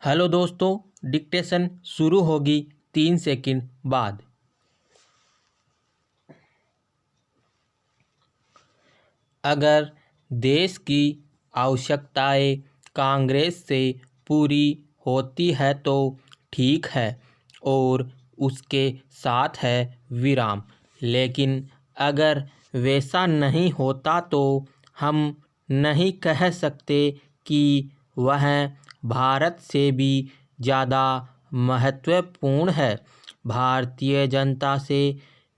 Hello दोस्तों, dictation शुरू होगी 3 सेकंड बाद। अगर देश की आवश्यकताएं कांग्रेस से पूरी होती है तो ठीक है और उसके साथ है विराम, लेकिन अगर वैसा नहीं होता तो हम नहीं कह सकते कि वह भारत से भी ज़्यादा महत्वपूर्ण है, भारतीय जनता से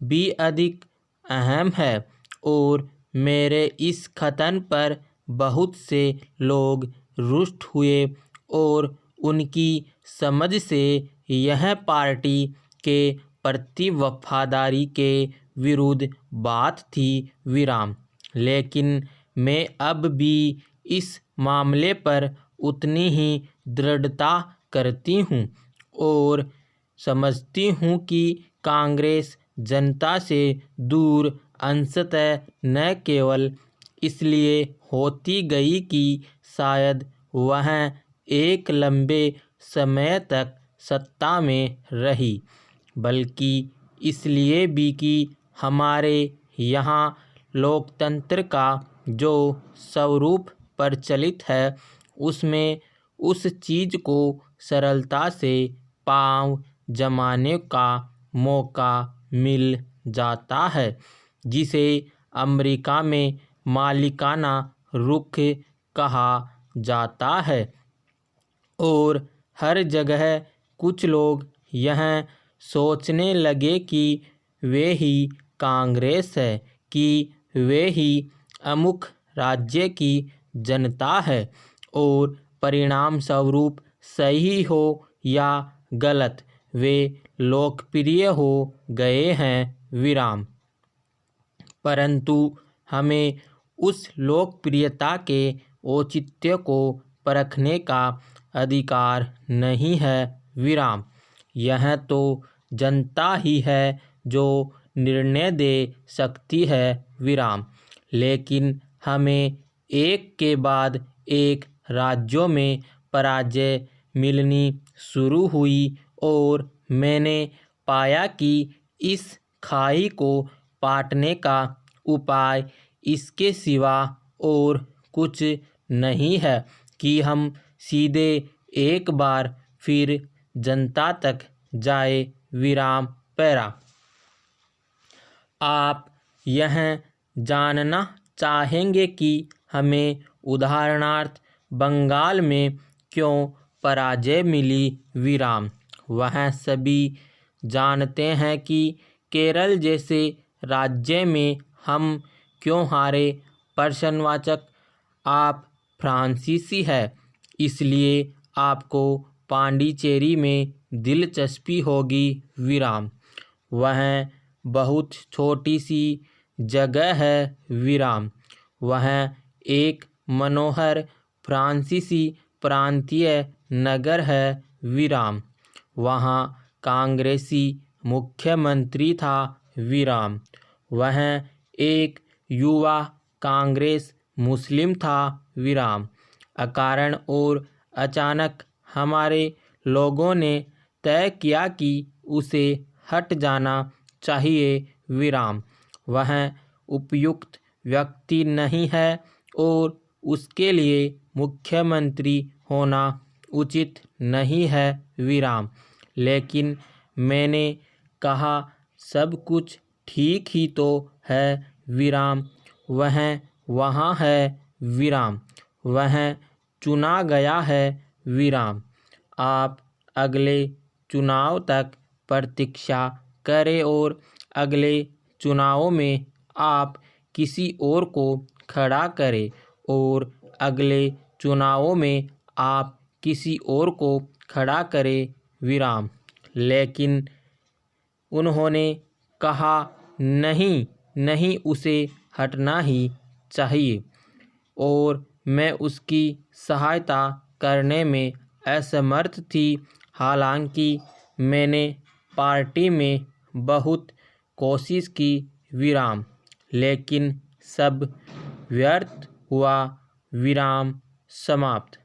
भी अधिक अहम है। और मेरे इस कथन पर बहुत से लोग रुष्ट हुए और उनकी समझ से यह पार्टी के प्रति वफादारी के विरुद्ध बात थी। विराम। लेकिन मैं अब भी इस मामले पर उतनी ही दृढ़ता करती हूँ और समझती हूँ कि कांग्रेस जनता से दूर अंशतः न केवल इसलिए होती गई कि शायद वह एक लंबे समय तक सत्ता में रही, बल्कि इसलिए भी कि हमारे यहाँ लोकतंत्र का जो स्वरूप प्रचलित है उसमें उस चीज़ को सरलता से पांव जमाने का मौका मिल जाता है जिसे अमेरिका में मालिकाना रुख कहा जाता है। और हर जगह कुछ लोग यह सोचने लगे कि वे ही कांग्रेस है, कि वे ही अमुक राज्य की जनता है और परिणाम स्वरूप सही हो या गलत वे लोकप्रिय हो गए हैं। विराम। परंतु हमें उस लोकप्रियता के औचित्य को परखने का अधिकार नहीं है। विराम। यह तो जनता ही है जो निर्णय दे सकती है। विराम। लेकिन हमें एक के बाद एक राज्यों में पराजय मिलनी शुरू हुई और मैंने पाया कि इस खाई को पाटने का उपाय इसके सिवा और कुछ नहीं है कि हम सीधे एक बार फिर जनता तक जाए। विराम। पैरा। आप यह जानना चाहेंगे कि हमें उदाहरणार्थ बंगाल में क्यों पराजय मिली। विराम। वह सभी जानते हैं कि केरल जैसे राज्य में हम क्यों हारे। प्रश्नवाचक। आप फ्रांसीसी है, इसलिए आपको पांडिचेरी में दिलचस्पी होगी। विराम। वह बहुत छोटी सी जगह है। विराम। वह एक मनोहर फ्रांसीसी प्रांतीय नगर है। विराम। वहाँ कांग्रेसी मुख्यमंत्री था। विराम। वह एक युवा कांग्रेस मुस्लिम था। विराम। अकारण और अचानक हमारे लोगों ने तय किया कि उसे हट जाना चाहिए। विराम। वह उपयुक्त व्यक्ति नहीं है और उसके लिए मुख्यमंत्री होना उचित नहीं है। विराम। लेकिन मैंने कहा सब कुछ ठीक ही तो है। विराम। वह वहाँ है। विराम। वह चुना गया है। विराम। आप अगले चुनाव तक प्रतीक्षा करें और अगले चुनावों में आप किसी और को खड़ा करें और अगले चुनावों में आप किसी और को खड़ा करें। विराम। लेकिन उन्होंने कहा नहीं नहीं, उसे हटना ही चाहिए और मैं उसकी सहायता करने में असमर्थ थी। हालांकि मैंने पार्टी में बहुत कोशिश की। विराम। लेकिन सब व्यर्थ हुआ। विराम समाप्त।